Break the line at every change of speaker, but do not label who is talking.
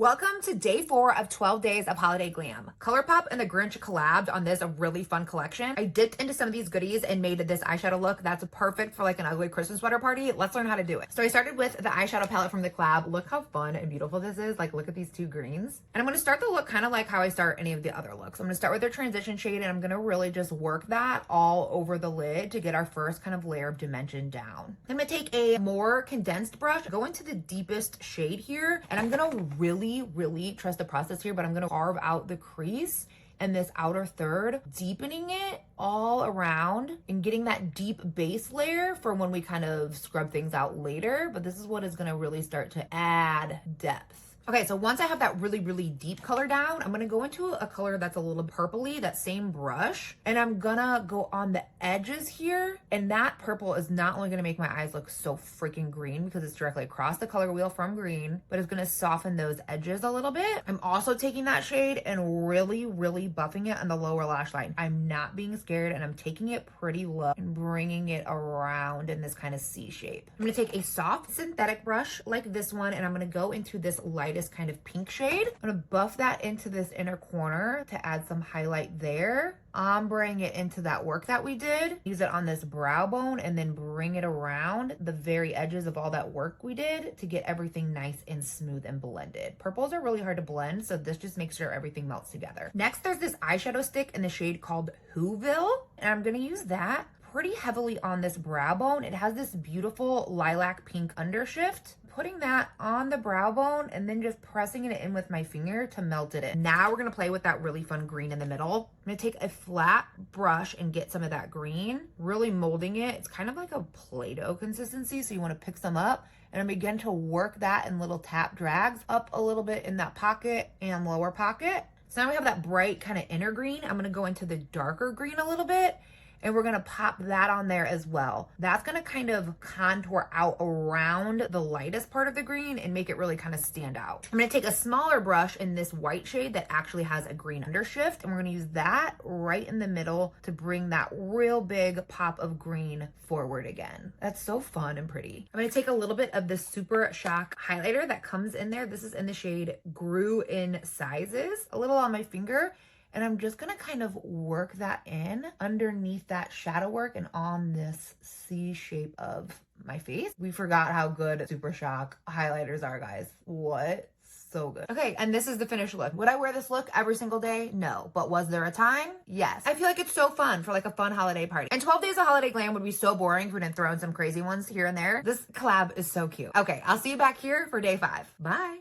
Welcome to day 4 of 12 days of holiday glam. ColourPop and the Grinch collabed on this really fun collection. I dipped into some of these goodies and made this eyeshadow look that's perfect for like an ugly Christmas sweater party. Let's learn how to do it. So I started with the eyeshadow palette from the collab. Look how fun and beautiful this is. Like, look at these two greens. And I'm going to start the look kind of like how I start any of the other looks. I'm going to start with their transition shade and I'm going to really just work that all over the lid to get our first kind of layer of dimension down. I'm going to take a more condensed brush, go into the deepest shade here, and I'm going to really trust the process here, but I'm going to carve out the crease and this outer third, deepening it all around and getting that deep base layer for when we kind of scrub things out later. But this is what is going to really start to add depth. Okay, so once I have that really deep color down, I'm gonna go into a color that's a little purpley, that same brush, and I'm gonna go on the edges here. And that purple is not only gonna make my eyes look so freaking green because it's directly across the color wheel from green, but it's gonna soften those edges a little bit. I'm also taking that shade and really buffing it on the lower lash line. I'm not being scared and I'm taking it pretty low and bringing it around in this kind of C shape. I'm gonna take a soft synthetic brush like this one and I'm gonna go into this light kind of pink shade. I'm gonna buff that into this inner corner to add some highlight there, ombreing it into that work that we did. Use it on this brow bone and then bring it around the very edges of all that work we did to get everything nice and smooth and blended. Purples are really hard to blend, so this just makes sure everything melts together. Next, there's this eyeshadow stick in the shade called Whoville, and I'm gonna use that pretty heavily on this brow bone. It has this beautiful lilac pink undershift. Putting that on the brow bone and then just pressing it in with my finger to melt it in. Now we're gonna play with that really fun green in the middle. I'm gonna take a flat brush and get some of that green, really molding it. It's kind of like a Play-Doh consistency, so you wanna pick some up and begin to work that in little tap drags up a little bit in that pocket and lower pocket. So now we have that bright kind of inner green. I'm gonna go into the darker green a little bit and we're gonna pop that on there as well. That's gonna kind of contour out around the lightest part of the green and make it really kind of stand out. I'm gonna take a smaller brush in this white shade that actually has a green undershift, and we're gonna use that right in the middle to bring that real big pop of green forward again. That's so fun and pretty. I'm gonna take a little bit of this Super Shock highlighter that comes in there. This is in the shade Grew in Sizes, a little on my finger. And I'm just gonna kind of work that in underneath that shadow work and on this C shape of my face. We forgot how good Super Shock highlighters are, guys. What? So good. Okay, and this is the finished look. Would I wear this look every single day? No. But was there a time? Yes. I feel like it's so fun for like a fun holiday party. And 12 days of holiday glam would be so boring if we didn't throw in some crazy ones here and there. This collab is so cute. Okay, I'll see you back here for day 5. Bye.